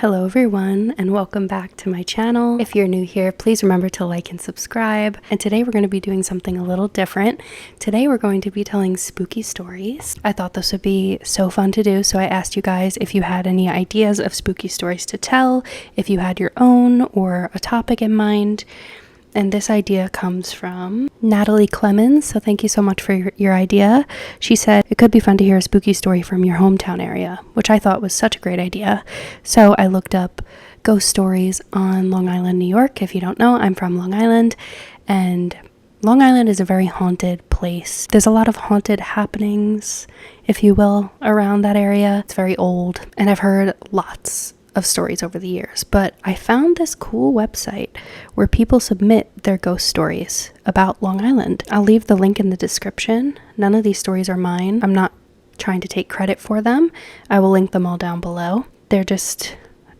Hello everyone and welcome back to my channel. If you're new here, please remember to like and subscribe. And today we're going to be doing something a little different. Today we're going to be telling spooky stories. I thought this would be so fun to do, so I asked you guys if you had any ideas of spooky stories to tell, if you had your own or a topic in mind. And this idea comes from Natalie Clemens, so thank you so much for your idea. She said it could be fun to hear a spooky story from your hometown area, which I thought was such a great idea. So I looked up ghost stories on Long Island, New York. If you don't know, I'm from Long Island, and Long Island is a very haunted place. There's a lot of haunted happenings, if you will, around that area. It's very old, and I've heard lots of stories over the years, but I found this cool website where people submit their ghost stories about Long Island. I'll leave the link in the description. None of these stories are mine. I'm not trying to take credit for them. I will link them all down below. They're just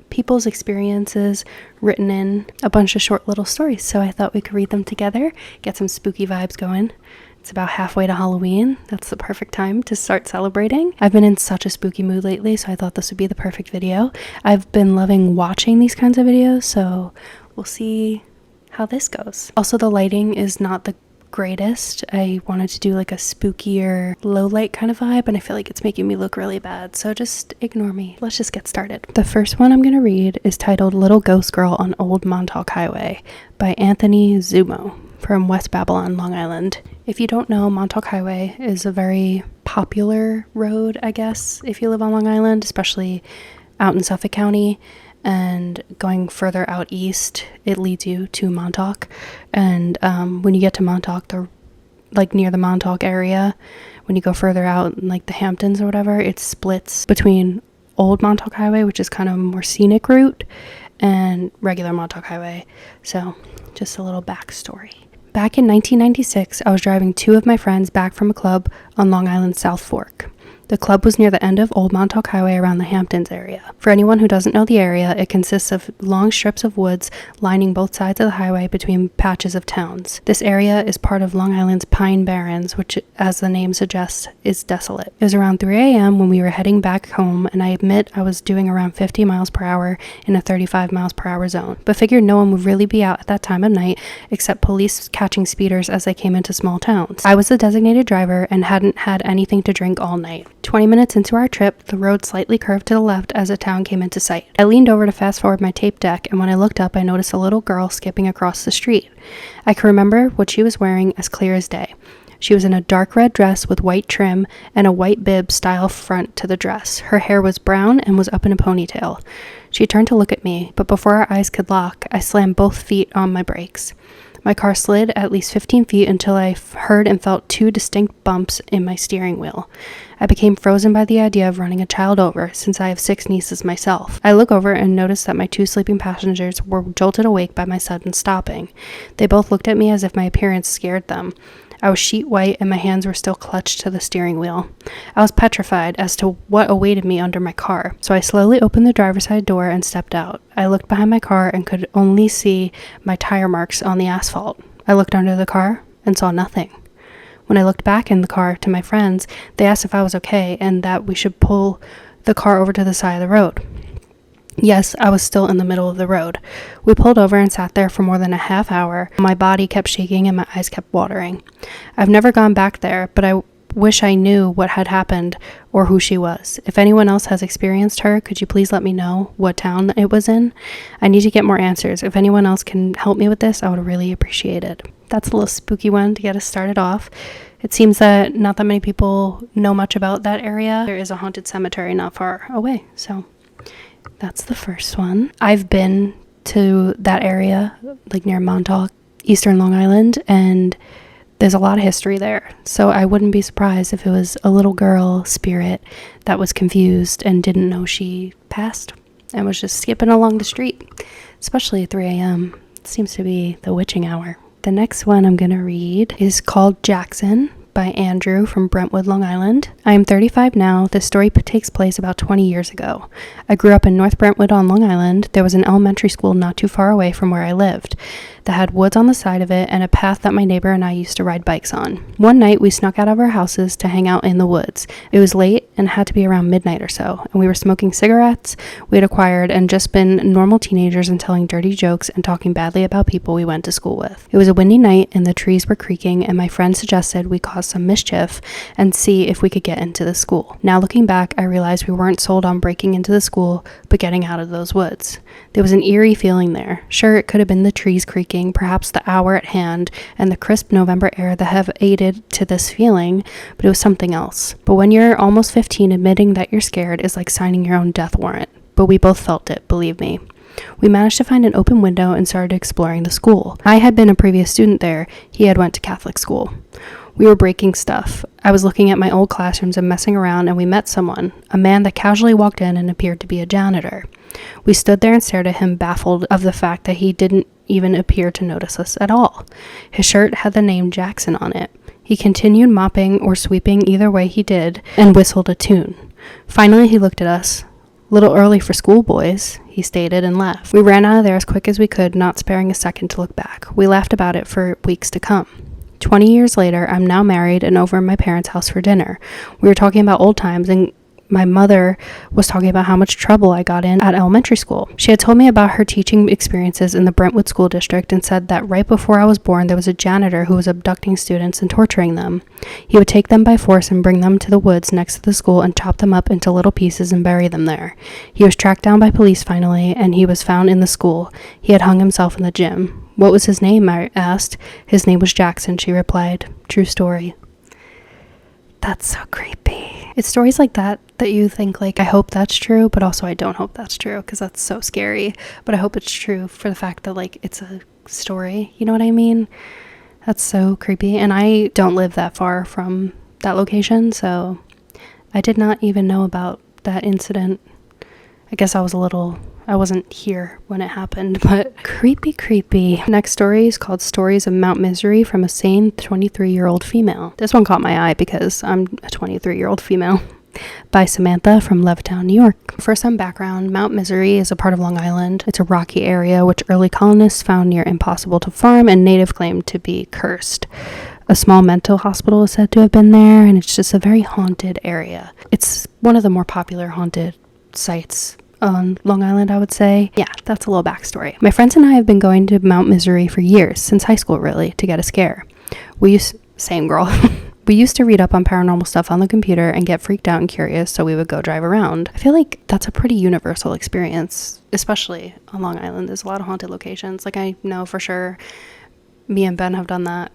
people's experiences written in a bunch of short little stories, so I thought we could read them together, get some spooky vibes going. It's about halfway to Halloween. That's the perfect time to start celebrating. I've been in such a spooky mood lately, so I thought this would be the perfect video. I've been loving watching these kinds of videos, so we'll see how this goes. Also, the lighting is not the greatest. I wanted to do like a spookier, low light kind of vibe, and I feel like it's making me look really bad, so just ignore me. Let's just get started. The first one I'm going to read is titled Little Ghost Girl on Old Montauk Highway by Anthony Zumo from West Babylon, Long Island. If you don't know, Montauk Highway is a very popular road, I guess, if you live on Long Island, especially out in Suffolk County. And going further out east, it leads you to Montauk. And when you get to Montauk, like near the Montauk area, when you go further out in like the Hamptons or whatever, it splits between Old Montauk Highway, which is kind of a more scenic route, and regular Montauk Highway. So just a little backstory. Back in 1996, I was driving two of my friends back from a club on Long Island's South Fork. The club was near the end of Old Montauk Highway around the Hamptons area. For anyone who doesn't know the area, it consists of long strips of woods lining both sides of the highway between patches of towns. This area is part of Long Island's Pine Barrens, which, as the name suggests, is desolate. It was around 3 a.m. when we were heading back home, and I admit I was doing around 50 miles per hour in a 35 miles per hour zone, but figured no one would really be out at that time of night except police catching speeders as they came into small towns. I was the designated driver and hadn't had anything to drink all night. 20 minutes into our trip, the road slightly curved to the left as a town came into sight. I leaned over to fast forward my tape deck, and when I looked up, I noticed a little girl skipping across the street. I can remember what she was wearing as clear as day. She was in a dark red dress with white trim and a white bib style front to the dress. Her hair was brown and was up in a ponytail. She turned to look at me, but before our eyes could lock, I slammed both feet on my brakes. My car slid at least 15 feet until I heard and felt two distinct bumps in my steering wheel. I became frozen by the idea of running a child over, since I have 6 nieces myself. I look over and notice that my 2 sleeping passengers were jolted awake by my sudden stopping. They both looked at me as if my appearance scared them. I was sheet white and my hands were still clutched to the steering wheel. I was petrified as to what awaited me under my car, so I slowly opened the driver's side door and stepped out. I looked behind my car and could only see my tire marks on the asphalt. I looked under the car and saw nothing. When I looked back in the car to my friends, they asked if I was okay and that we should pull the car over to the side of the road. Yes, I was still in the middle of the road. We pulled over and sat there for more than a half hour. My body kept shaking and my eyes kept watering. I've never gone back there, but I wish I knew what had happened or who she was. If anyone else has experienced her, could you please let me know what town it was in? I need to get more answers. If anyone else can help me with this, I would really appreciate it. That's a little spooky one to get us started off. It seems that not that many people know much about that area. There is a haunted cemetery not far away, so that's the first one. I've been to that area, like near Montauk, Eastern Long Island, and there's a lot of history there. So I wouldn't be surprised if it was a little girl spirit that was confused and didn't know she passed and was just skipping along the street, especially at 3 a.m. It seems to be the witching hour. The next one I'm going to read is called Jackson by Andrew from Brentwood, Long Island. I am 35 now. This story takes place about 20 years ago. I grew up in North Brentwood on Long Island. There was an elementary school not too far away from where I lived. that had woods on the side of it and a path that my neighbor and I used to ride bikes on. One night we snuck out of our houses to hang out in the woods. It was late and had to be around midnight or so, and we were smoking cigarettes we had acquired and just been normal teenagers and telling dirty jokes and talking badly about people we went to school with. It was a windy night and the trees were creaking, and my friend suggested we cause some mischief and see if we could get into the school. Now looking back, I realized we weren't sold on breaking into the school, but getting out of those woods. There was an eerie feeling there. Sure, it could have been the trees creaking, perhaps the hour at hand, and the crisp November air that have aided to this feeling, but it was something else. But when you're almost 15, admitting that you're scared is like signing your own death warrant. But we both felt it, believe me. We managed to find an open window and started exploring the school. I had been a previous student there. He had went to Catholic school. We were breaking stuff. I was looking at my old classrooms and messing around, and we met someone, a man that casually walked in and appeared to be a janitor. We stood there and stared at him, baffled of the fact that he didn't even appear to notice us at all. His shirt had the name Jackson on it. He continued mopping or sweeping, either way he did, and whistled a tune. Finally, he looked at us. "Little early for school, boys," he stated, and left. We ran out of there as quick as we could, not sparing a second to look back. We laughed about it for weeks to come. 20 years later, I'm now married and over at my parents' house for dinner. We were talking about old times, and my mother was talking about how much trouble I got in at elementary school. She had told me about her teaching experiences in the Brentwood School District and said that right before I was born, there was a janitor who was abducting students and torturing them. He would take them by force and bring them to the woods next to the school and chop them up into little pieces and bury them there. He was tracked down by police finally, and he was found in the school. He had hung himself in the gym. "What was his name?" I asked. "His name was Jackson," she replied. True story. That's so creepy. It's stories like that you think, like, I hope that's true, but also I don't hope that's true because that's so scary. But I hope it's true for the fact that, like, it's a story. You know what I mean? That's so creepy. And I don't live that far from that location, so I did not even know about that incident. I guess I wasn't here when it happened, but creepy. Next story is called Stories of Mount Misery from a Sane 23-year-old female. This one caught my eye because I'm a 23-year-old female. By Samantha from Levittown, New York. For some background, Mount Misery is a part of Long Island. It's a rocky area which early colonists found near impossible to farm and native claimed to be cursed. A small mental hospital is said to have been there, and it's just a very haunted area. It's one of the more popular haunted sites on Long Island, I would say. Yeah, that's a little backstory. My friends and I have been going to Mount Misery for years, since high school really, to get a scare. Same girl. We used to read up on paranormal stuff on the computer and get freaked out and curious, so we would go drive around. I feel like that's a pretty universal experience, especially on Long Island. There's a lot of haunted locations. Like, I know for sure me and Ben have done that,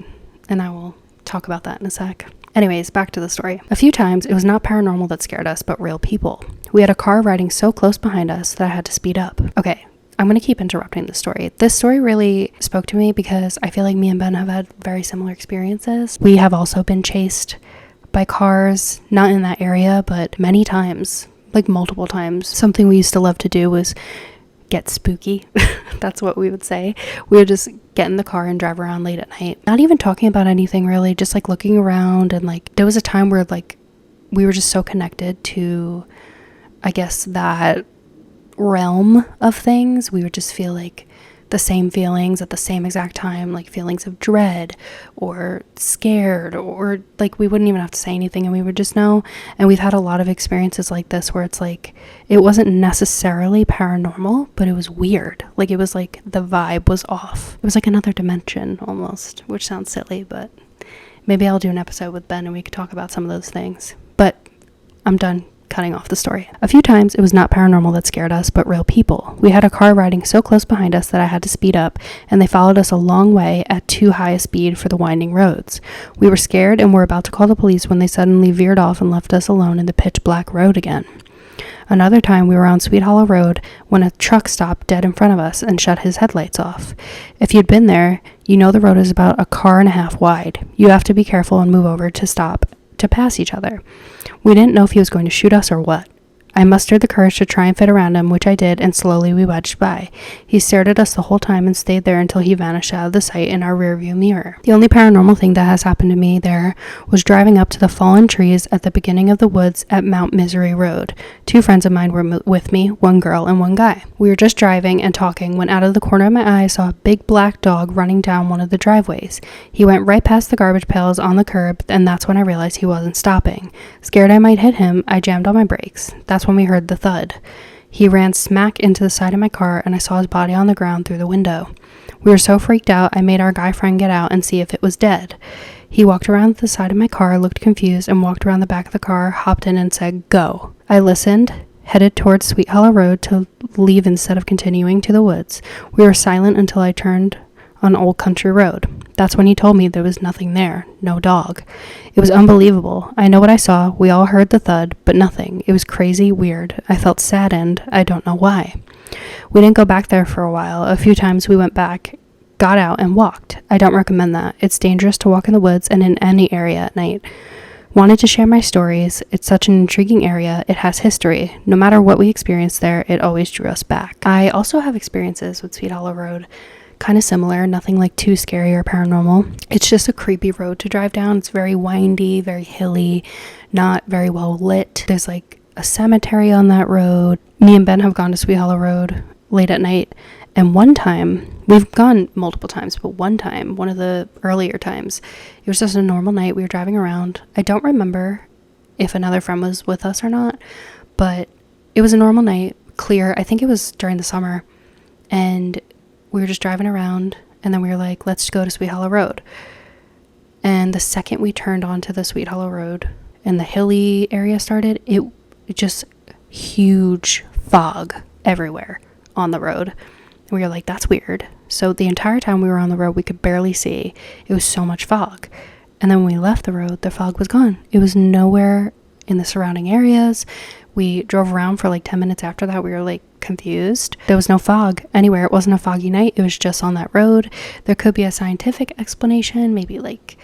and I will talk about that in a sec. Anyways, back to the story. A few times, it was not paranormal that scared us, but real people. We had a car riding so close behind us that I had to speed up. Okay, I'm going to keep interrupting the story. This story really spoke to me because I feel like me and Ben have had very similar experiences. We have also been chased by cars, not in that area, but many times, like multiple times. Something we used to love to do was get spooky. That's what we would say. We would just get in the car and drive around late at night. Not even talking about anything really, just like looking around. And like there was a time where like we were just so connected to, I guess, that realm of things. We would just feel like the same feelings at the same exact time, like feelings of dread or scared, or like we wouldn't even have to say anything and we would just know. And we've had a lot of experiences like this where it's like it wasn't necessarily paranormal, but it was weird. Like it was like the vibe was off. It was like another dimension almost, which sounds silly, but maybe I'll do an episode with Ben and we could talk about some of those things. But I'm done cutting off the story. A few times it was not paranormal that scared us, but real people. We had a car riding so close behind us that I had to speed up, and they followed us a long way at too high a speed for the winding roads. We were scared and were about to call the police when they suddenly veered off and left us alone in the pitch black road again. Another time we were on Sweet Hollow Road when a truck stopped dead in front of us and shut his headlights off. If you'd been there, you know the road is about a car and a half wide. You have to be careful and move over to stop to pass each other. We didn't know if he was going to shoot us or what. I mustered the courage to try and fit around him, which I did, and slowly we wedged by. He stared at us the whole time and stayed there until he vanished out of the sight in our rearview mirror. The only paranormal thing that has happened to me there was driving up to the fallen trees at the beginning of the woods at Mount Misery Road. 2 friends of mine were with me, 1 girl and 1 guy. We were just driving and talking when out of the corner of my eye I saw a big black dog running down one of the driveways. He went right past the garbage pails on the curb, and that's when I realized he wasn't stopping. Scared I might hit him, I jammed on my brakes. That's when we heard the thud. He ran smack into the side of my car, and I saw his body on the ground through the window. We were so freaked out, I made our guy friend get out and see if it was dead. He walked around the side of my car, looked confused, and walked around the back of the car, hopped in, and said, "Go." I listened, headed towards Sweet Hollow Road to leave instead of continuing to the woods. We were silent until I turned on Old Country Road. That's when he told me there was nothing there, no dog. It was unbelievable. I know what I saw. We all heard the thud, but nothing. It was crazy, weird. I felt saddened. I don't know why. We didn't go back there for a while. A few times we went back, got out, and walked. I don't recommend that. It's dangerous to walk in the woods and in any area at night. Wanted to share my stories. It's such an intriguing area. It has history. No matter what we experienced there, it always drew us back. I also have experiences with Sweet Hollow Road. Kind of similar, nothing like too scary or paranormal. It's just a creepy road to drive down. It's very windy, very hilly, not very well lit. There's like a cemetery on that road. Me and Ben have gone to Sweet Hollow Road late at night, and one time, we've gone multiple times, but one time, one of the earlier times, it was just a normal night. We were driving around. I don't remember if another friend was with us or not, but it was a normal night, clear. I think it was during the summer, and we were just driving around, and then we were like, let's go to Sweet Hollow Road. And the second we turned onto the Sweet Hollow Road and the hilly area started, it just huge fog everywhere on the road. And we were like, that's weird. So the entire time we were on the road, we could barely see. It was so much fog. And then when we left the road, the fog was gone. It was nowhere in the surrounding areas. We drove around for like 10 minutes after that. We were like confused. There was no fog anywhere. It wasn't a foggy night. It was just on that road. There could be a scientific explanation, maybe like,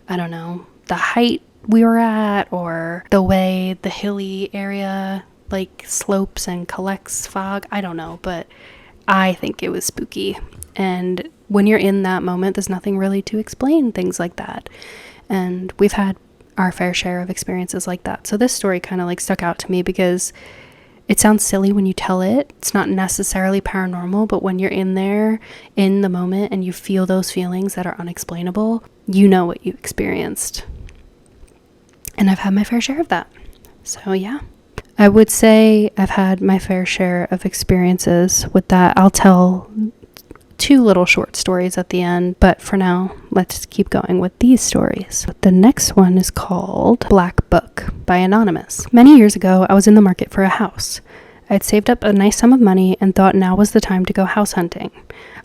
I don't know, the height we were at, or the way the hilly area like slopes and collects fog. I don't know, but I think it was spooky. And when you're in that moment, there's nothing really to explain things like that. And we've had our fair share of experiences like that. So this story kind of like stuck out to me because it sounds silly when you tell it. It's not necessarily paranormal, but when you're in there in the moment and you feel those feelings that are unexplainable, you know what you experienced. And I've had my fair share of that. So yeah, I would say I've had my fair share of experiences with that. I'll tell 2 little short stories at the end, but for now, let's keep going with these stories. The next one is called Black Book by Anonymous. Many years ago, I was in the market for a house. I had saved up a nice sum of money and thought now was the time to go house hunting.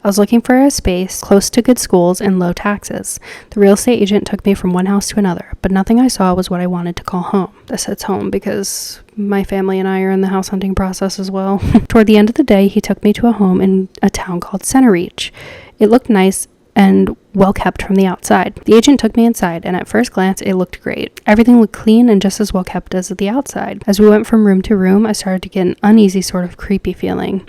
I was looking for a space close to good schools and low taxes. The real estate agent took me from one house to another, but nothing I saw was what I wanted to call home. This hits home because my family and I are in the house hunting process as well. Toward the end of the day, he took me to a home in a town called Center. It looked nice and well kept from the outside. The agent took me inside, and at first glance, it looked great. Everything looked clean and just as well kept as the outside. As we went from room to room, I started to get an uneasy sort of creepy feeling.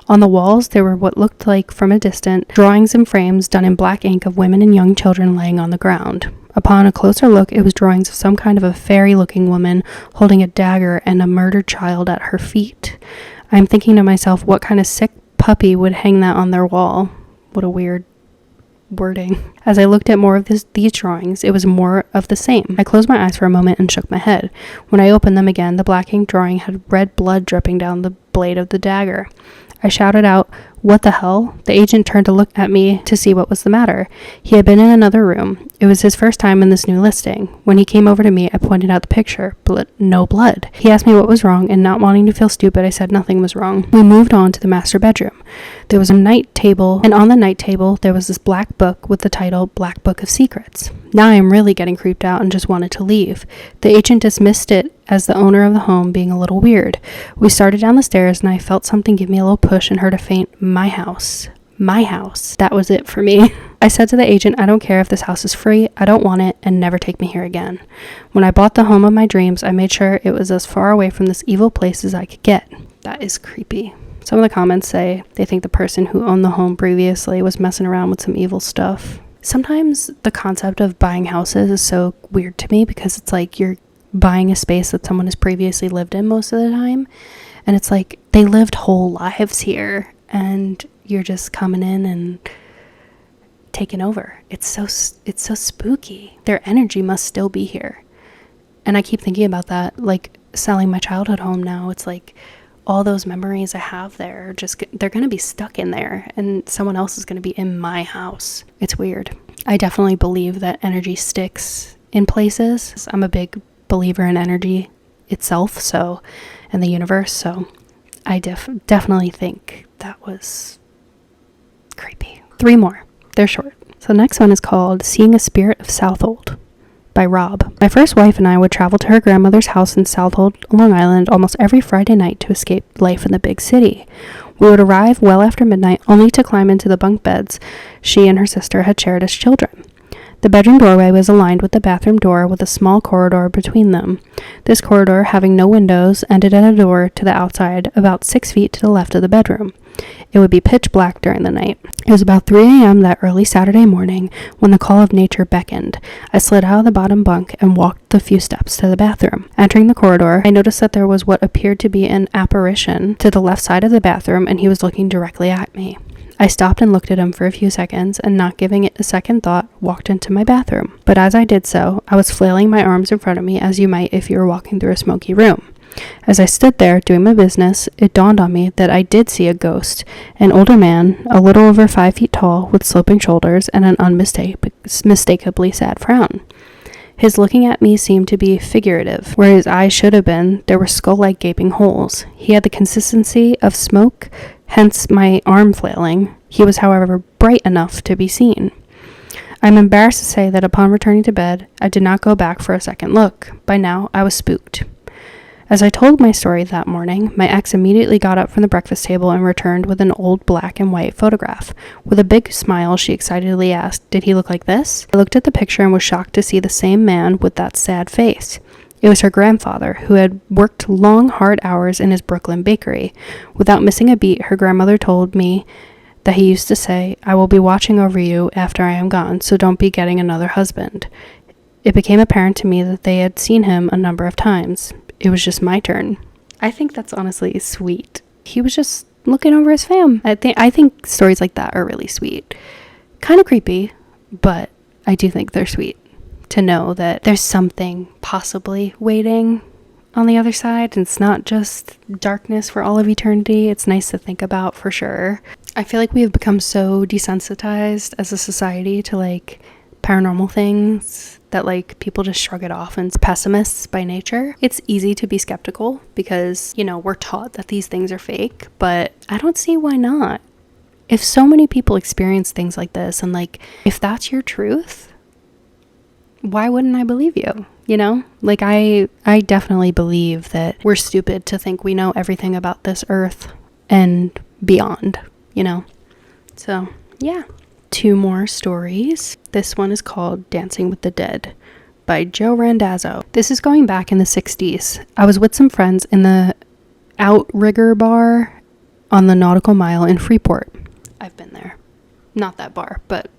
On the walls, there were what looked like, from a distance, drawings and frames done in black ink of women and young children laying on the ground. Upon a closer look, it was drawings of some kind of a fairy-looking woman holding a dagger and a murdered child at her feet. I'm thinking to myself, what kind of sick puppy would hang that on their wall? What a weird wording. As I looked at more of these drawings, it was more of the same. I closed my eyes for a moment and shook my head. When I opened them again, the black ink drawing had red blood dripping down the blade of the dagger. I shouted out, "What the hell?" The agent turned to look at me to see what was the matter. He had been in another room. It was his first time in this new listing. When he came over to me, I pointed out the picture, but no blood. He asked me what was wrong, and not wanting to feel stupid, I said nothing was wrong. We moved on to the master bedroom. There was a night table, and on the night table, there was this black book with the title Black Book of Secrets. Now I am really getting creeped out and just wanted to leave. The agent dismissed it as the owner of the home being a little weird. We started down the stairs, and I felt something give me a little push and heard a faint, "My house, my house. That was it for me. I said to the agent, I don't care if this house is free, I don't want it, and never take me here again. When I bought the home of my dreams, I made sure it was as far away from this evil place as I could get. That is creepy. Some of the comments say they think the person who owned the home previously was messing around with some evil stuff. Sometimes the concept of buying houses is so weird to me because it's like you're buying a space that someone has previously lived in most of the time. And it's like they lived whole lives here and you're just coming in and taking over. It's so spooky. Their energy must still be here. And I keep thinking about that, like selling my childhood home now. It's like all those memories I have there, they're going to be stuck in there and someone else is going to be in my house. It's weird. I definitely believe that energy sticks in places. I'm a big believer in energy itself, and the universe, so I definitely think that was creepy. 3 more. They're short. So the next one is called Seeing a Spirit of Southold by Rob. My first wife and I would travel to her grandmother's house in Southold, Long Island, almost every Friday night to escape life in the big city. We would arrive well after midnight, only to climb into the bunk beds she and her sister had shared as children. The bedroom doorway was aligned with the bathroom door with a small corridor between them. This corridor, having no windows, ended at a door to the outside, about 6 feet to the left of the bedroom. It would be pitch black during the night. It was about 3 a.m. that early Saturday morning when the call of nature beckoned. I slid out of the bottom bunk and walked the few steps to the bathroom. Entering the corridor, I noticed that there was what appeared to be an apparition to the left side of the bathroom, and he was looking directly at me. I stopped and looked at him for a few seconds, and not giving it a second thought, walked into my bathroom. But as I did so, I was flailing my arms in front of me as you might if you were walking through a smoky room. As I stood there doing my business, it dawned on me that I did see a ghost, an older man, a little over 5 feet tall, with sloping shoulders and an unmistakably sad frown. His looking at me seemed to be figurative. Where his eyes should have been, there were skull-like gaping holes. He had the consistency of smoke, hence my arm flailing. He was, however, bright enough to be seen. I am embarrassed to say that upon returning to bed, I did not go back for a second look. By now, I was spooked. As I told my story that morning, my ex immediately got up from the breakfast table and returned with an old black and white photograph. With a big smile, she excitedly asked, "Did he look like this?" I looked at the picture and was shocked to see the same man with that sad face. It was her grandfather, who had worked long, hard hours in his Brooklyn bakery. Without missing a beat, her grandmother told me that he used to say, "I will be watching over you after I am gone, so don't be getting another husband." It became apparent to me that they had seen him a number of times. It was just my turn. I think that's honestly sweet. He was just looking over his fam. I think stories like that are really sweet. Kind of creepy, but I do think they're sweet. To know that there's something possibly waiting on the other side, and it's not just darkness for all of eternity. It's nice to think about for sure. I feel like we have become so desensitized as a society to like paranormal things that like people just shrug it off and pessimists by nature. It's easy to be skeptical because, you know, we're taught that these things are fake, but I don't see why not. If so many people experience things like this, and like if that's your truth, why wouldn't I believe you? You know, like I definitely believe that we're stupid to think we know everything about this earth and beyond, you know. So yeah. 2 more stories. This one is called Dancing with the Dead by Joe Randazzo. This is going back in the 60s. I was with some friends in the Outrigger bar on the Nautical Mile in Freeport. I've been there. Not that bar, but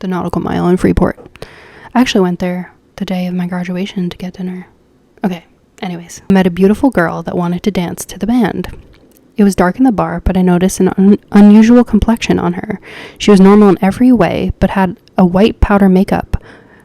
the Nautical Mile in Freeport. I actually went there the day of my graduation to get dinner. Okay, anyways. I met a beautiful girl that wanted to dance to the band. It was dark in the bar, but I noticed an unusual complexion on her. She was normal in every way, but had a white powder makeup,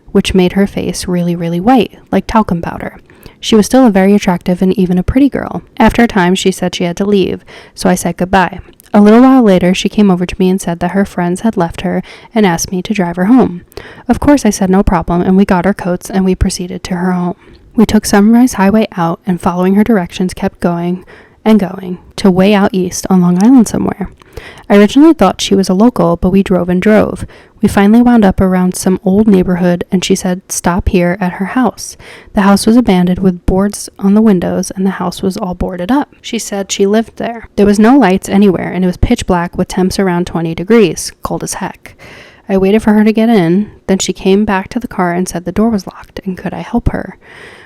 which made her face really, really white, like talcum powder. She was still a very attractive and even a pretty girl. After a time, she said she had to leave, so I said goodbye. A little while later, she came over to me and said that her friends had left her and asked me to drive her home. Of course, I said no problem, and we got our coats and we proceeded to her home. We took Sunrise Highway out and, following her directions, kept going and going to way out east on Long Island somewhere. I originally thought she was a local, but we drove and drove. We finally wound up around some old neighborhood, and she said stop here at her house. The house was abandoned with boards on the windows, and the house was all boarded up. She said she lived there. There was no lights anywhere, and it was pitch black with temps around 20 degrees, cold as heck. I waited for her to get in, then she came back to the car and said the door was locked, and could I help her?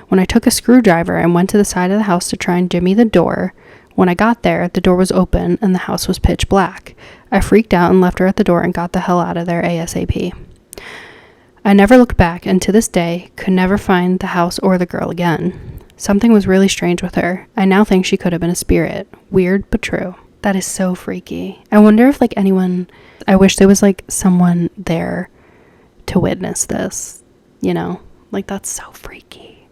When I took a screwdriver and went to the side of the house to try and jimmy the door, when I got there, the door was open and the house was pitch black. I freaked out and left her at the door and got the hell out of there ASAP. I never looked back, and to this day, could never find the house or the girl again. Something was really strange with her. I now think she could have been a spirit. Weird, but true. That is so freaky. I wonder if, like, I wish there was, like, someone there to witness this, you know? Like, that's so freaky.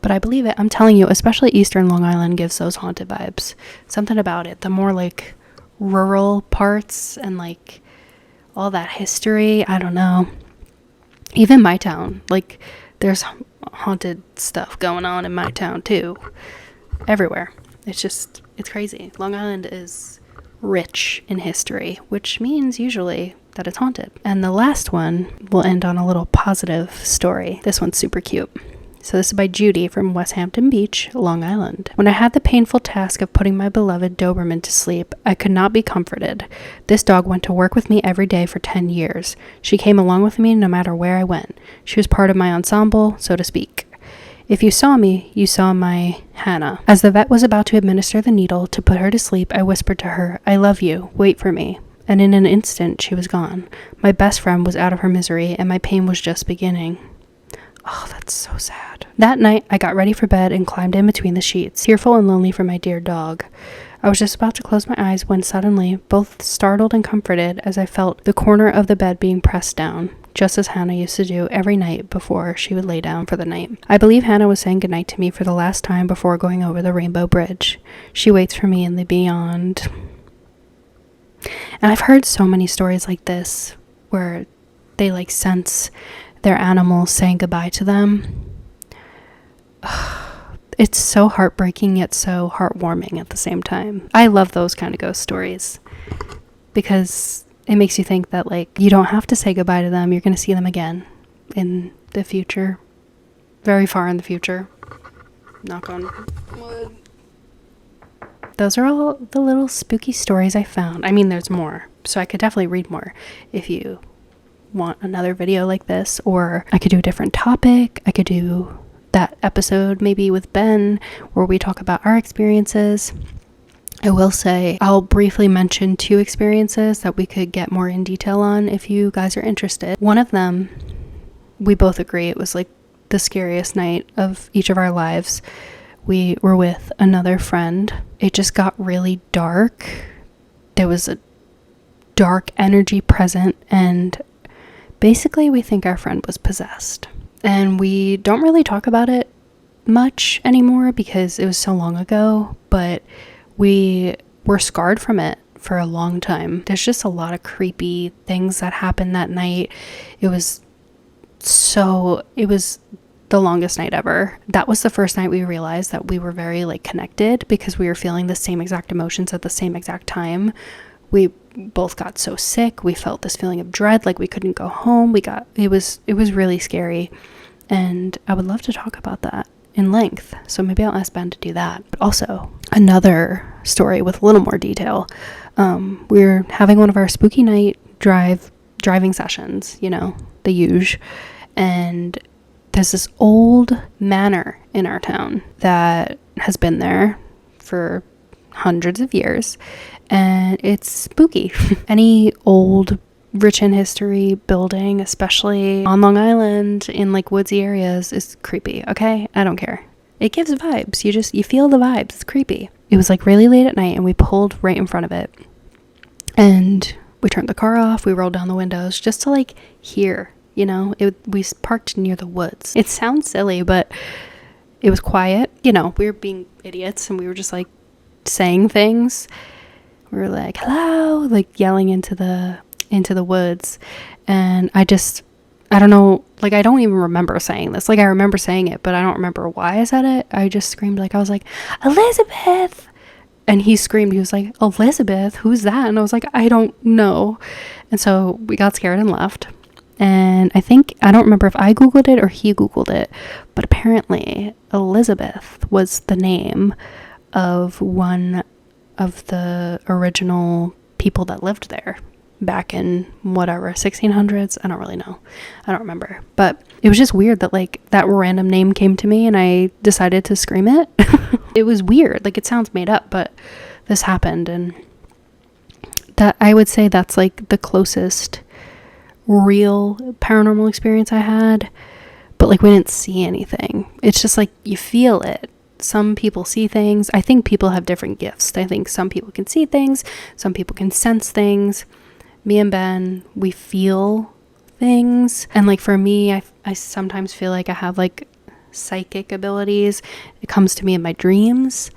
But I believe it. I'm telling you, especially Eastern Long Island gives those haunted vibes. Something about it. The more, like, rural parts and, like, all that history. I don't know. Even my town. Like, there's haunted stuff going on in my town, too. Everywhere. It's crazy. Long Island is rich in history, which means usually that it's haunted. And the last one will end on a little positive story. This one's super cute. So this is by Judy from Westhampton Beach, Long Island. When I had the painful task of putting my beloved Doberman to sleep, I could not be comforted. This dog went to work with me every day for 10 years. She came along with me no matter where I went. She was part of my ensemble, so to speak. If you saw me, you saw my Hannah. As the vet was about to administer the needle to put her to sleep, I whispered to her, I love you, wait for me. And in an instant, she was gone. My best friend was out of her misery, and my pain was just beginning. Oh, that's so sad. That night, I got ready for bed and climbed in between the sheets, tearful and lonely for my dear dog. I was just about to close my eyes when suddenly, both startled and comforted, as I felt the corner of the bed being pressed down, just as Hannah used to do every night before she would lay down for the night. I believe Hannah was saying goodnight to me for the last time before going over the Rainbow Bridge. She waits for me in the beyond. And I've heard so many stories like this, where they, like, sense their animals saying goodbye to them. It's so heartbreaking yet so heartwarming at the same time. I love those kind of ghost stories because it makes you think that, like, you don't have to say goodbye to them. You're going to see them again in the future, very far in the future. Knock on wood. Those are all the little spooky stories I found. I mean, there's more, so I could definitely read more if you want another video like this, or I could do a different topic. I could do that episode maybe with Ben where we talk about our experiences. I will say I'll briefly mention 2 experiences that we could get more in detail on if you guys are interested. One of them, we both agree it was like the scariest night of each of our lives. We were with another friend. It just got really dark. There was a dark energy present, and basically, we think our friend was possessed. And we don't really talk about it much anymore because it was so long ago, but we were scarred from it for a long time. There's just a lot of creepy things that happened that night. It was the longest night ever. That was the first night we realized that we were very, like, connected because we were feeling the same exact emotions at the same exact time. We both got so sick. We felt this feeling of dread, like we couldn't go home. It was really scary, and I would love to talk about that in length. So maybe I'll ask Ben to do that. But also another story with a little more detail. We were having one of our spooky night driving sessions, you know, the huge, and there's this old manor in our town that has been there for hundreds of years, and it's spooky. Any old rich in history building, especially on Long Island in, like, woodsy areas, is creepy. Okay, I don't care, it gives vibes. You feel the vibes. It's creepy. It was, like, really late at night, and we pulled right in front of it, and we turned the car off. We rolled down the windows just to, like, hear, you know. We parked near the woods. It sounds silly, but it was quiet. You know, we were being idiots, and we were just, like, saying things. We were like, hello, like, yelling into the woods. And I don't know, like, I don't even remember saying this. Like, I remember saying it, but I don't remember why I said it. I just screamed, like, I was like, Elizabeth. And he screamed. He was like, Elizabeth, who's that? And I was like, I don't know. And so we got scared and left. And I don't remember if I Googled it or he Googled it, but apparently Elizabeth was the name of one of the original people that lived there back in whatever 1600s. I don't really know. I don't remember. But it was just weird that like that random name came to me and I decided to scream it. It was weird. Like, it sounds made up, but this happened, and that I would say that's like the closest real paranormal experience I had. But like, we didn't see anything. It's just like you feel it. Some people see things. I think people have different gifts. I think some people can see things, some people can sense things. Me and Ben, we feel things. And like for me, I sometimes feel like I have like psychic abilities. It comes to me in my dreams,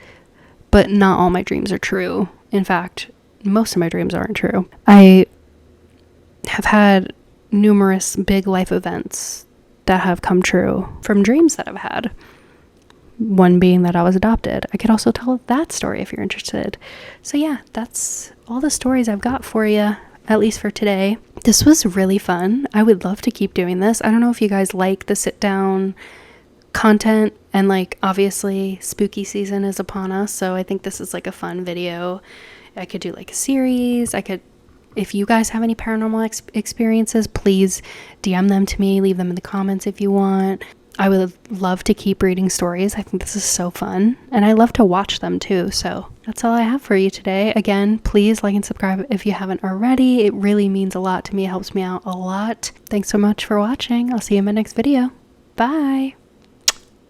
but not all my dreams are true. In fact, most of my dreams aren't true. I have had numerous big life events that have come true from dreams that I've had. One being that I was adopted. I could also tell that story if you're interested. So yeah, that's all the stories I've got for you, at least for today. This was really fun. I would love to keep doing this. I don't know if you guys like the sit down content, and like obviously spooky season is upon us, so I think this is like a fun video. I could do like a series. If you guys have any paranormal experiences, please DM them to me, leave them in the comments if you want. I would love to keep reading stories. I think this is so fun, and I love to watch them too. So that's all I have for you today. Again, please like and subscribe if you haven't already. It really means a lot to me. It helps me out a lot. Thanks so much for watching. I'll see you in my next video. Bye.